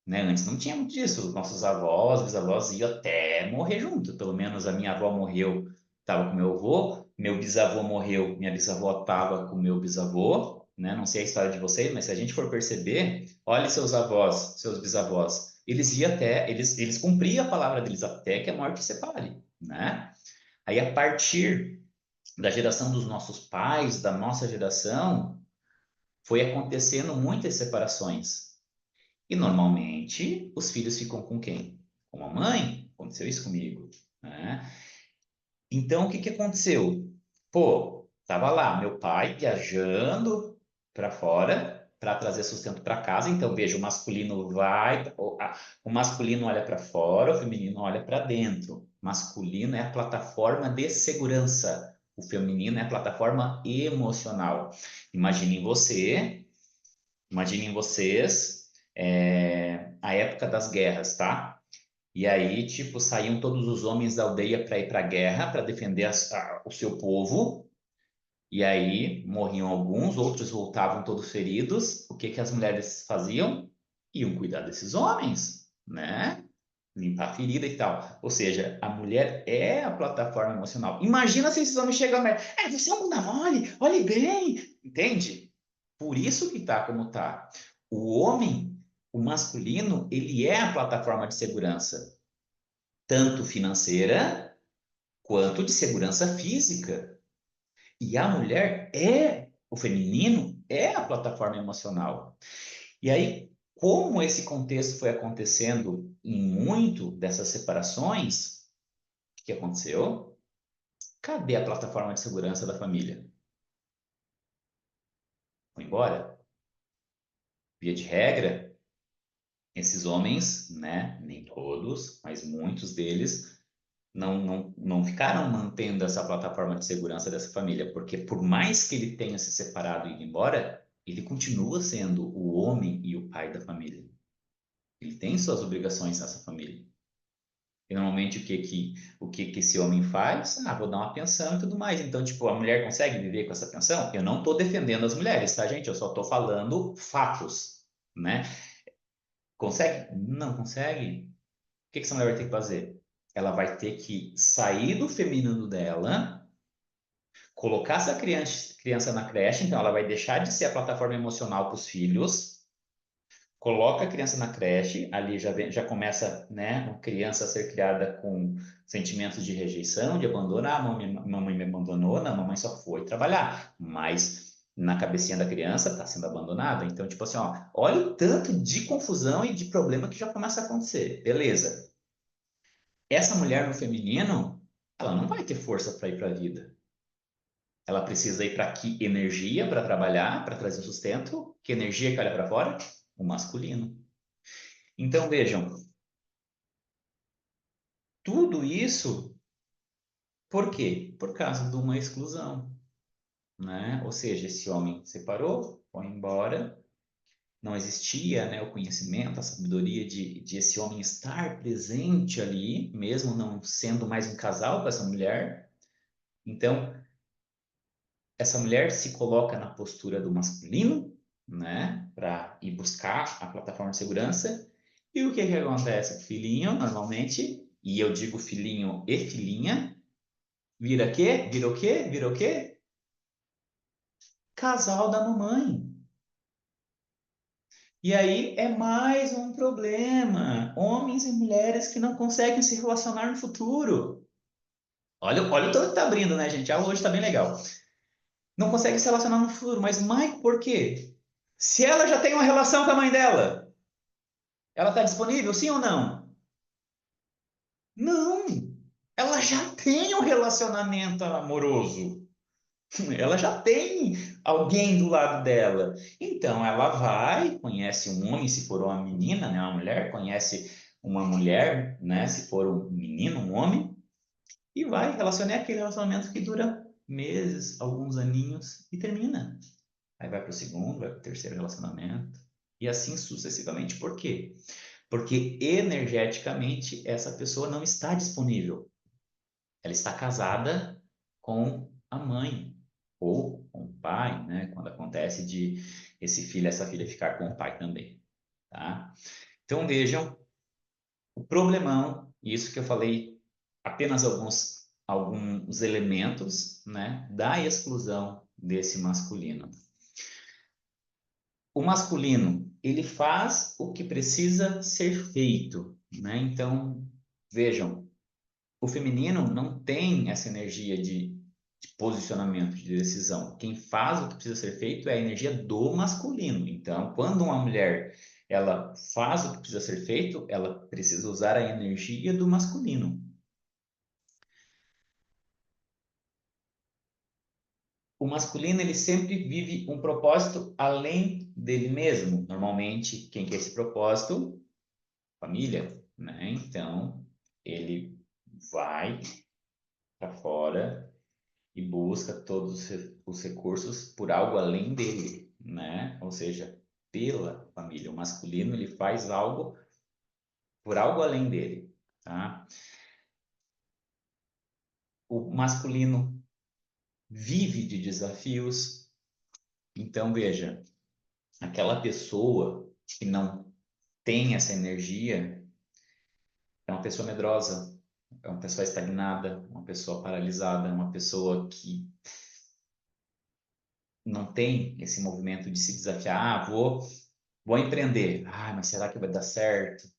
né? Antes não tinha muito disso, nossos avós, bisavós iam até morrer junto, pelo menos a minha avó morreu, estava com meu avô, meu bisavô morreu, minha bisavó estava com meu bisavô, né? Não sei a história de vocês, mas se a gente for perceber, olhe seus avós, seus bisavós, eles iam até, eles cumpriam a palavra deles até que a morte separe, né? Aí a partir da geração dos nossos pais, da nossa geração, foi acontecendo muitas separações. E normalmente os filhos ficam com quem? Com a mãe. Aconteceu isso comigo, né? Então o que que aconteceu? Pô, tava lá meu pai viajando para fora para trazer sustento para casa. Então veja, o masculino vai, o masculino olha para fora, o feminino olha para dentro. O masculino é a plataforma de segurança. O feminino é a plataforma emocional. Imaginem você, imaginem vocês, a época das guerras, tá? E aí, tipo, saíam todos os homens da aldeia para ir para a guerra, para defender o seu povo. E aí morriam alguns, outros voltavam todos feridos. O que que as mulheres faziam? Iam cuidar desses homens, né? limpar a ferida e tal. Ou seja, a mulher é a plataforma emocional. Imagina se esses homens chegam a mulher, você é um bunda mole, olhe bem, entende? Por isso que tá como tá. O homem, o masculino, ele é a plataforma de segurança, tanto financeira quanto de segurança física. E a mulher é, o feminino é a plataforma emocional. E aí, como esse contexto foi acontecendo em muito dessas separações, o que aconteceu? Cadê a plataforma de segurança da família? Foi embora? Via de regra, esses homens, né, nem todos, mas muitos deles, não ficaram mantendo essa plataforma de segurança dessa família, porque por mais que ele tenha se separado e ido embora, ele continua sendo o homem e o pai da família. Ele tem suas obrigações nessa família. E normalmente o que que esse homem faz? Ah, vou dar uma pensão e tudo mais. Então, tipo, a mulher consegue viver com essa pensão? Eu não estou defendendo as mulheres, tá, gente? Eu só estou falando fatos, né? Consegue? Não consegue? O que que essa mulher vai ter que fazer? Ela vai ter que sair do feminino dela, colocar essa criança na creche, então ela vai deixar de ser a plataforma emocional para os filhos, coloca a criança na creche, ali já começa, né, uma criança a ser criada com sentimentos de rejeição, de abandono. Ah, mamãe me abandonou, não, mamãe só foi trabalhar, mas na cabecinha da criança está sendo abandonada. Então, tipo assim, ó, olha o tanto de confusão e de problema que já começa a acontecer. Beleza. Essa mulher no feminino, ela não vai ter força para ir para a vida. Ela precisa ir para que energia para trabalhar, para trazer sustento. Que energia que olha para fora? O masculino. Então, vejam, tudo isso, por quê? Por causa de uma exclusão, né? Ou seja, esse homem separou, foi embora, não existia, né, o conhecimento, a sabedoria de esse homem estar presente ali, mesmo não sendo mais um casal com essa mulher. Então, essa mulher se coloca na postura do masculino, né, para ir buscar a plataforma de segurança. E o que que acontece? O filhinho, normalmente, e eu digo filhinho e filhinha, vira quê? Vira o quê? Vira o quê? Casal da mamãe. E aí é mais um problema. Homens e mulheres que não conseguem se relacionar no futuro. Olha o tanto que tá abrindo, né, gente? A aula hoje tá bem legal. Não consegue se relacionar no futuro. Mas, Mike, por quê? Se ela já tem uma relação com a mãe dela, ela está disponível, sim ou não? Não! Ela já tem um relacionamento amoroso. Ela já tem alguém do lado dela. Então ela vai, conhece um homem, se for uma menina, né, uma mulher, conhece uma mulher, né, se for um menino, um homem, e vai relacionar aquele relacionamento que dura meses, alguns aninhos e termina. Aí vai para o segundo, vai para o terceiro relacionamento e assim sucessivamente. Por quê? Porque energeticamente essa pessoa não está disponível. Ela está casada com a mãe ou com o pai, né? Quando acontece de esse filho, essa filha ficar com o pai também, tá? Então vejam o problemão, isso que eu falei, apenas alguns elementos, né, da exclusão desse masculino. O masculino, ele faz o que precisa ser feito, né? Então, vejam, o feminino não tem essa energia de posicionamento, de decisão. Quem faz o que precisa ser feito é a energia do masculino. Então, quando uma mulher ela faz o que precisa ser feito, ela precisa usar a energia do masculino. O masculino ele sempre vive um propósito além dele mesmo. Normalmente, quem quer esse propósito? Família, né? Então, ele vai para fora e busca todos os recursos por algo além dele, né? Ou seja, pela família. O masculino ele faz algo por algo além dele, tá? O masculino vive de desafios. Então, veja, aquela pessoa que não tem essa energia, É uma pessoa medrosa, é uma pessoa estagnada, uma pessoa paralisada, uma pessoa que não tem esse movimento de se desafiar. Ah, vou empreender. Ah, mas será que vai dar certo?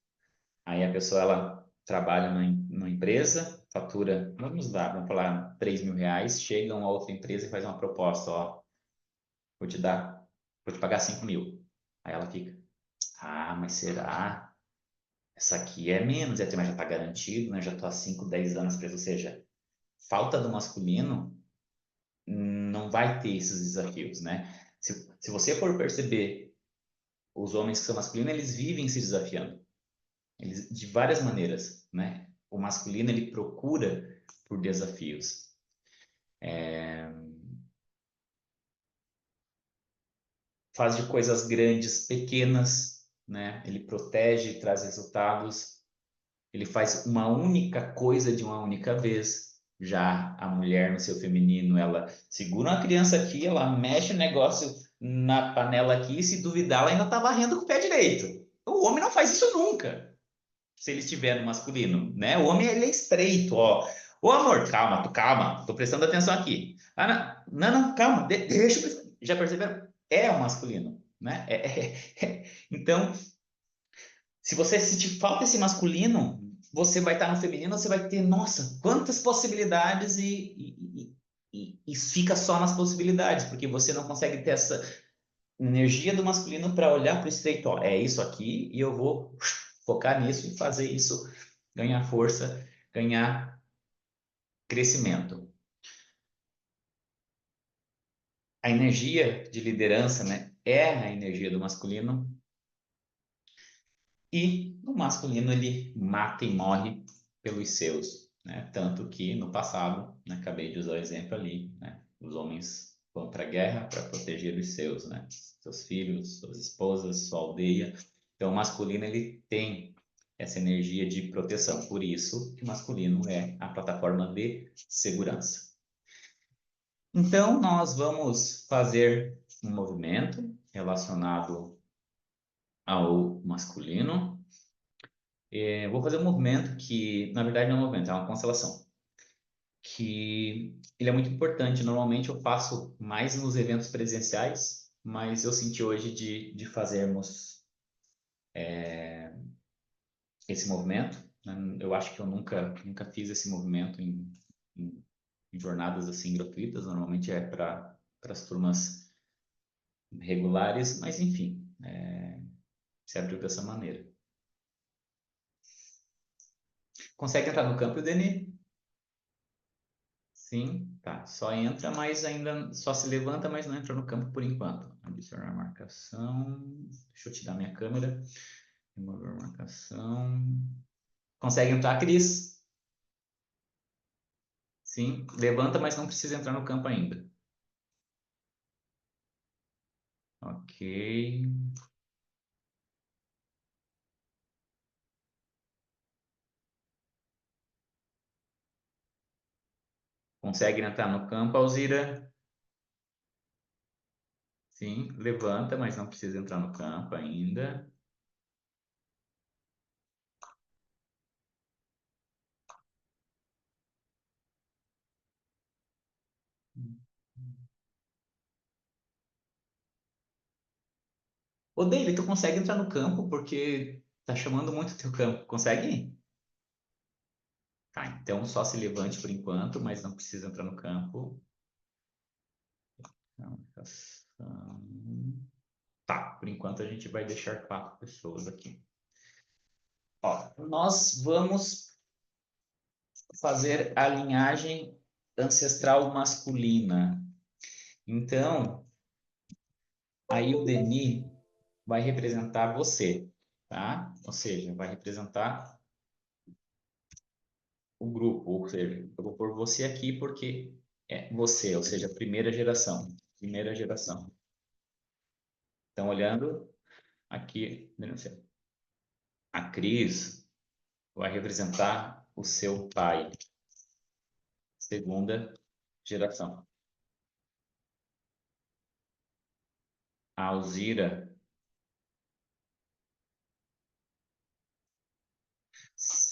Aí a pessoa, ela trabalha numa empresa, fatura, vamos falar, R$ 3.000, chega uma outra empresa e faz uma proposta, ó, vou te dar, vou te pagar 5.000. Aí ela fica, ah, mas será? Essa aqui é menos, mas já está garantido, né? Já estou há 5, 10 anos preso. Ou seja, falta do masculino não vai ter esses desafios, né? Se você for perceber, os homens que são masculinos, eles vivem se desafiando. Eles, de várias maneiras, né? O masculino, ele procura por desafios. Faz de coisas grandes, pequenas, né? Ele protege e traz resultados. Ele faz uma única coisa de uma única vez. Já a mulher no seu feminino, ela segura uma criança aqui, ela mexe o negócio na panela aqui, e se duvidar, ela ainda tá varrendo com o pé direito. O homem não faz isso nunca, se ele estiver no masculino, né? O homem, ele é estreito, ó. Ô, amor, calma, calma, tô prestando atenção aqui. Ah, não, não, não, calma, deixa eu... Já perceberam? É o masculino, né? Então, se você sentir falta esse masculino, você vai estar no feminino, você vai ter, nossa, quantas possibilidades e fica só nas possibilidades, porque você não consegue ter essa energia do masculino para olhar para o estreito, ó, é isso aqui e eu vou focar nisso e fazer isso ganhar força, ganhar crescimento. A energia de liderança, né, é a energia do masculino e o masculino ele mata e morre pelos seus, né? Tanto que no passado, né, acabei de usar o exemplo ali, né, os homens vão para a guerra para proteger os seus, né, seus filhos, suas esposas, sua aldeia. Então o masculino ele tem essa energia de proteção, por isso que o masculino é a plataforma de segurança. Então nós vamos fazer um movimento relacionado ao masculino. Vou fazer um movimento que, na verdade, não é um movimento, é uma constelação. Que ele é muito importante. Normalmente eu faço mais nos eventos presenciais, mas eu senti hoje de fazermos esse movimento, né? Eu acho que eu nunca fiz esse movimento em, em jornadas assim gratuitas. Normalmente é para as turmas regulares, mas enfim, se abriu dessa maneira. Consegue entrar no campo, Denis? Sim, tá. Só entra, mas ainda só se levanta, mas não entra no campo por enquanto. Adicionar marcação. Deixa eu tirar minha câmera. Remover marcação. Consegue entrar, Cris? Sim. Levanta, mas não precisa entrar no campo ainda. Ok. Consegue entrar no campo, Alzira? Sim. Levanta, mas não precisa entrar no campo ainda. Ô, David, tu consegue entrar no campo porque tá chamando muito o teu campo. Consegue? Tá, então só se levante por enquanto, mas não precisa entrar no campo. Marcação. Tá, por enquanto a gente vai deixar 4 pessoas aqui. Ó, nós vamos fazer a linhagem ancestral masculina. Então, aí o Denis vai representar você, tá? Ou seja, vai representar o grupo, ou seja, eu vou pôr você aqui porque é você, ou seja, primeira geração. Primeira geração. Estão olhando aqui, a Cris vai representar o seu pai, segunda geração. A Alzira,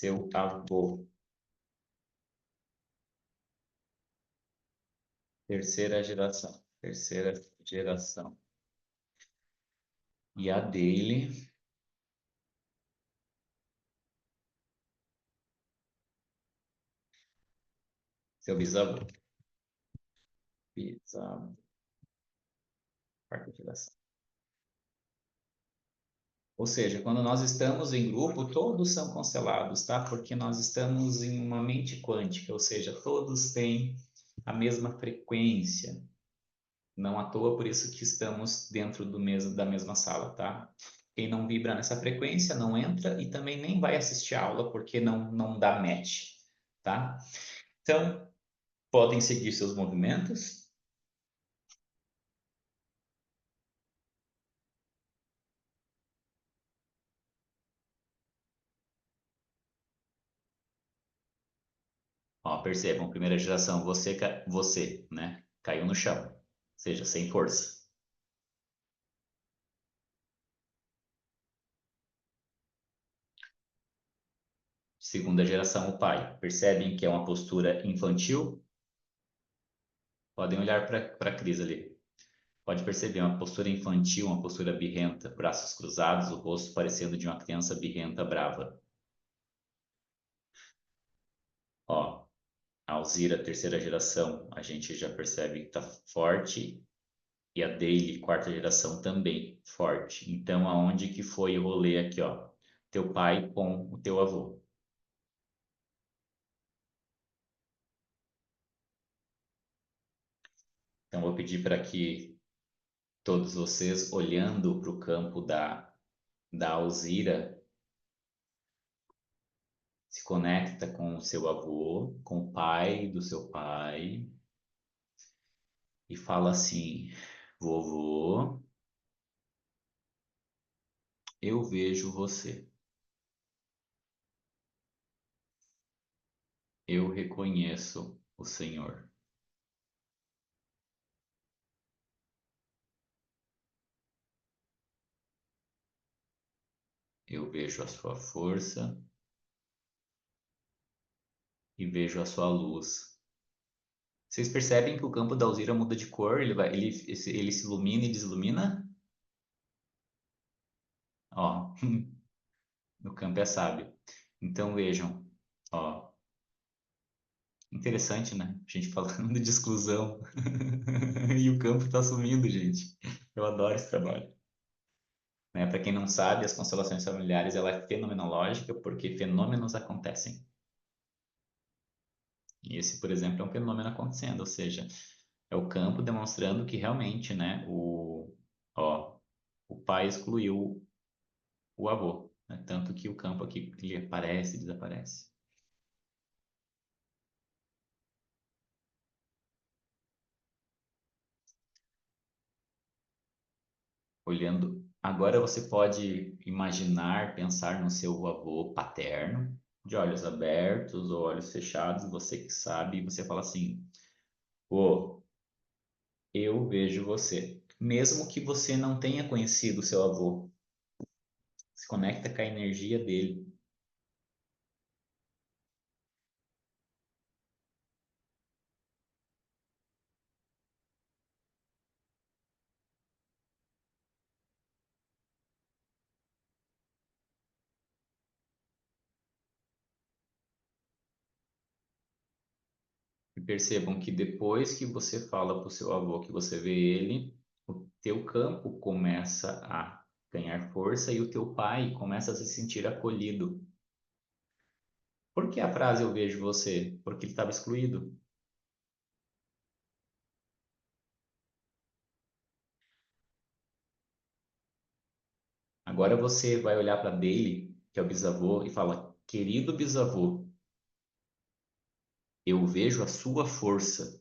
seu avô. Terceira geração. Terceira geração. E a dele, seu bisavô. Bisavô. Quarta geração. Ou seja, quando nós estamos em grupo, todos são constelados, tá? Porque nós estamos em uma mente quântica, ou seja, todos têm a mesma frequência. Não à toa, por isso que estamos dentro da mesma sala, tá? Quem não vibra nessa frequência não entra e também nem vai assistir a aula porque não dá match, tá? Então, podem seguir seus movimentos. Ó, percebam, primeira geração, você, né? Caiu no chão, ou seja, sem força. Segunda geração, o pai. Percebem que é uma postura infantil? Podem olhar para a Cris ali. Pode perceber uma postura infantil, uma postura birrenta, braços cruzados, o rosto parecendo de uma criança birrenta brava. Ó, a Alzira, terceira geração, a gente já percebe que está forte e a Daily, quarta geração, também forte. Então, aonde que foi o rolê aqui, ó? Teu pai com o teu avô. Então, vou pedir para que todos vocês, olhando para o campo da Alzira, se conecta com o seu avô, com o pai do seu pai, e fala assim: vovô, eu vejo você. Eu reconheço o Senhor. Eu vejo a sua força e vejo a sua luz. Vocês percebem que o campo da Alzira muda de cor? Ele se ilumina e desilumina? Ó, no campo é sábio. Então vejam, ó, interessante, né? A gente falando de exclusão e o campo está sumindo, gente. Eu adoro esse trabalho. Né? Para quem não sabe, as constelações familiares ela é fenomenológica porque fenômenos acontecem. E esse, por exemplo, é um fenômeno acontecendo, ou seja, é o campo demonstrando que realmente, né, ó, o pai excluiu o avô, né? Tanto que o campo aqui ele aparece e desaparece. Olhando, agora você pode imaginar, pensar no seu avô paterno, de olhos abertos ou olhos fechados, você que sabe, e você fala assim: "Ô, eu vejo você". Mesmo que você não tenha conhecido o seu avô, se conecta com a energia dele. E percebam que depois que você fala para o seu avô que você vê ele, o teu campo começa a ganhar força e o teu pai começa a se sentir acolhido. Por que a frase eu vejo você? Porque ele estava excluído. Agora você vai olhar para dele, que é o bisavô, e fala: querido bisavô, eu vejo a sua força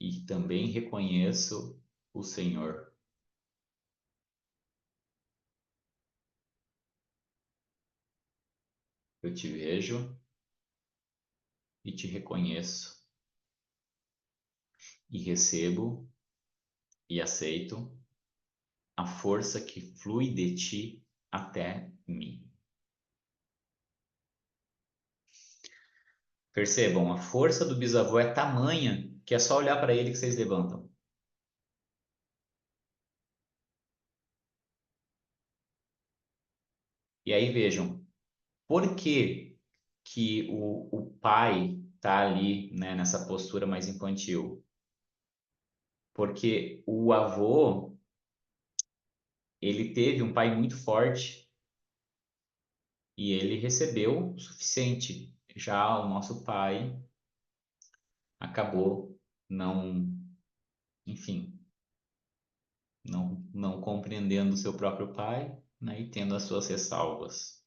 e também reconheço o Senhor. Eu te vejo e te reconheço e recebo e aceito a força que flui de ti até mim. Percebam, a força do bisavô é tamanha que é só olhar para ele que vocês levantam. E aí vejam, por que o pai está ali, né, nessa postura mais infantil? Porque o avô, ele teve um pai muito forte e ele recebeu o suficiente. Já o nosso pai acabou não, enfim, não compreendendo o seu próprio pai, né, e tendo as suas ressalvas.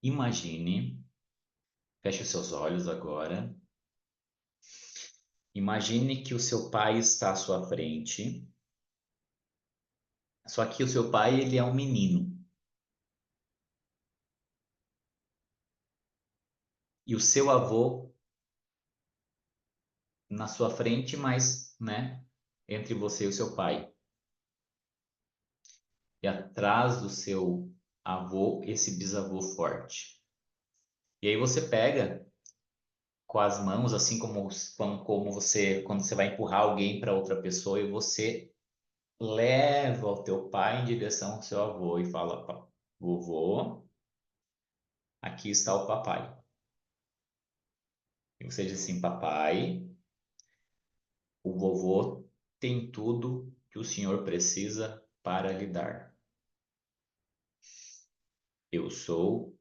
Imagine, feche os seus olhos agora. Imagine que o seu pai está à sua frente, só que o seu pai, ele é um menino. E o seu avô na sua frente, mas, né, entre você e o seu pai. E atrás do seu avô, esse bisavô forte. E aí você pega com as mãos, assim como você, quando você vai empurrar alguém para outra pessoa e você leva o teu pai em direção ao seu avô e fala: vovô, aqui está o papai. E você diz assim: papai, o vovô tem tudo que o senhor precisa para lhe dar. Eu sou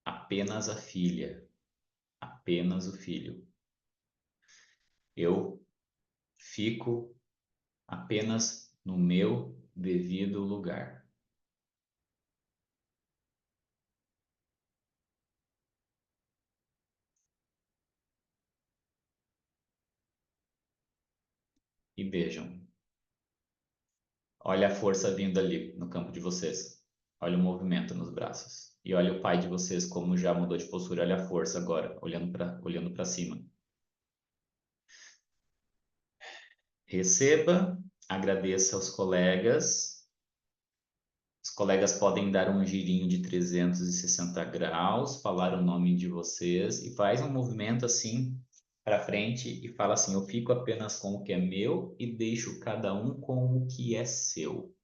apenas a filha, apenas o filho. Eu fico apenas no meu devido lugar. E vejam, olha a força vindo ali no campo de vocês. Olha o movimento nos braços. E olha o pai de vocês como já mudou de postura. Olha a força agora, olhando para cima. Receba, agradeça aos colegas. Os colegas podem dar um girinho de 360 graus, falar o nome de vocês e faz um movimento assim para frente e fala assim: eu fico apenas com o que é meu e deixo cada um com o que é seu.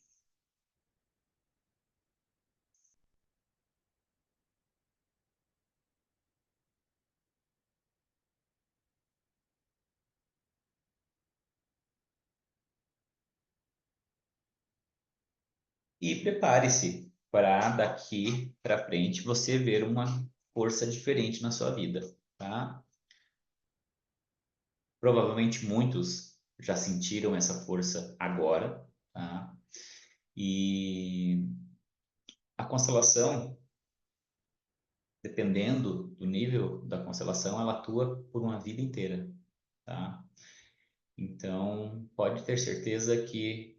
E prepare-se para daqui para frente você ver uma força diferente na sua vida, tá? Provavelmente muitos já sentiram essa força agora, tá? E a constelação, dependendo do nível da constelação, ela atua por uma vida inteira, tá? Então, pode ter certeza que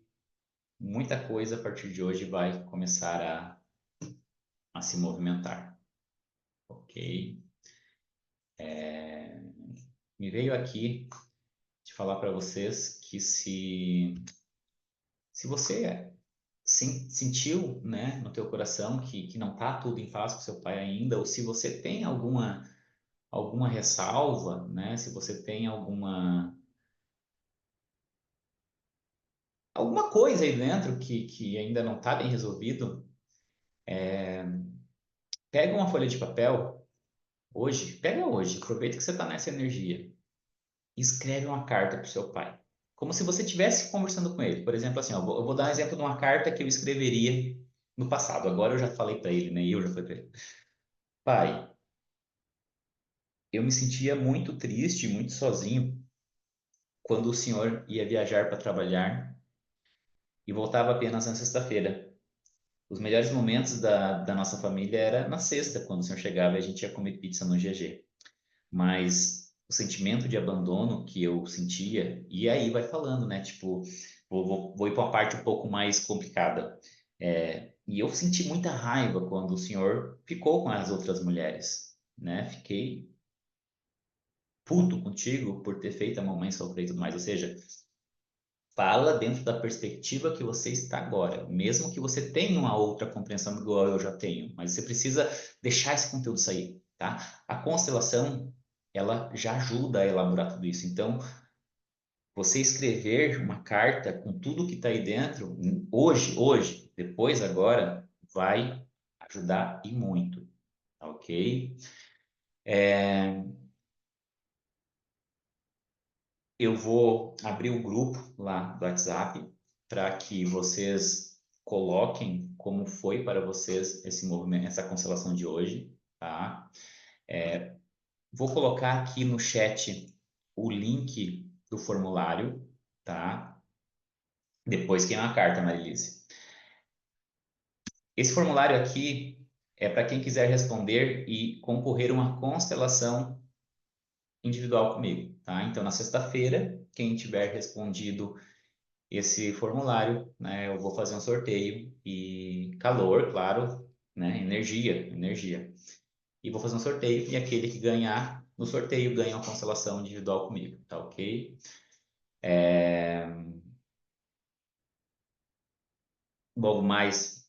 muita coisa a partir de hoje vai começar a se movimentar, ok? Me veio aqui de falar para vocês que se você sentiu, né, no teu coração que não tá tudo em paz com seu pai ainda, ou se você tem alguma ressalva, né, se você tem alguma coisa aí dentro que ainda não está bem resolvido, pega uma folha de papel hoje, pega hoje, aproveita que você está nessa energia e escreve uma carta para o seu pai. Como se você estivesse conversando com ele. Por exemplo, assim, ó, eu vou dar um exemplo de uma carta que eu escreveria no passado. Agora eu já falei para ele, né? Eu já falei para ele. Pai, eu me sentia muito triste, muito sozinho quando o senhor ia viajar para trabalhar e voltava apenas na sexta-feira. Os melhores momentos da nossa família era na sexta, quando o senhor chegava e a gente ia comer pizza no GG. Mas o sentimento de abandono que eu sentia, e aí vai falando, né? Tipo, vou ir para uma parte um pouco mais complicada. E eu senti muita raiva quando o senhor ficou com as outras mulheres, né? Fiquei puto contigo por ter feito a mamãe sofrer e tudo mais. Ou seja, Fala dentro da perspectiva que você está agora, mesmo que você tenha uma outra compreensão igual eu já tenho, mas você precisa deixar esse conteúdo sair, tá? A constelação, ela já ajuda a elaborar tudo isso. Então, você escrever uma carta com tudo que está aí dentro, hoje, depois, agora, vai ajudar e muito, tá ok? Eu vou abrir o grupo lá do WhatsApp para que vocês coloquem como foi para vocês esse movimento, essa constelação de hoje, tá? Vou colocar aqui no chat o link do formulário, tá? Depois queima a carta, Marilise. Esse formulário aqui é para quem quiser responder e concorrer a uma constelação individual comigo, tá? Então, na sexta-feira, quem tiver respondido esse formulário, né, eu vou fazer um sorteio e calor, claro, né, energia. E vou fazer um sorteio e aquele que ganhar no sorteio ganha uma constelação individual comigo, tá ok? Logo mais,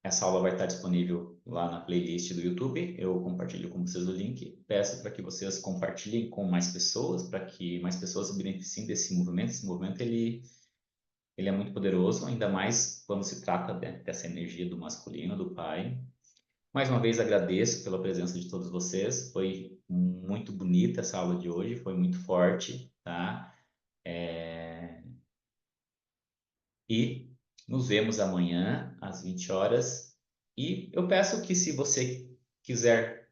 essa aula vai estar disponível lá na playlist do YouTube. Eu compartilho com vocês o link. Peço para que vocês compartilhem com mais pessoas, para que mais pessoas se beneficiem desse movimento. Esse movimento ele é muito poderoso, ainda mais quando se trata dessa energia do masculino, do pai. Mais uma vez agradeço pela presença de todos vocês. Foi muito bonita essa aula de hoje, foi muito forte, tá? E nos vemos amanhã às 20 horas. E eu peço que, se você quiser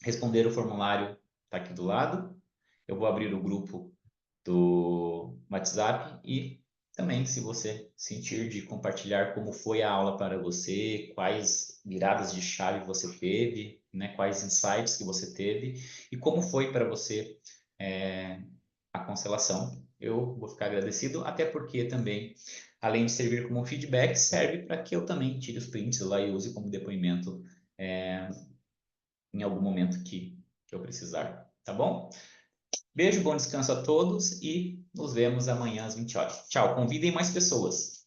responder o formulário, tá aqui do lado. Eu vou abrir o grupo do WhatsApp e também, se você sentir de compartilhar como foi a aula para você, quais viradas de chave você teve, né, quais insights que você teve e como foi para você a constelação. Eu vou ficar agradecido, até porque também, além de servir como feedback, serve para que eu também tire os prints lá e use como depoimento em algum momento que eu precisar, tá bom? Beijo, bom descanso a todos e nos vemos amanhã às 20 horas. Tchau, convidem mais pessoas.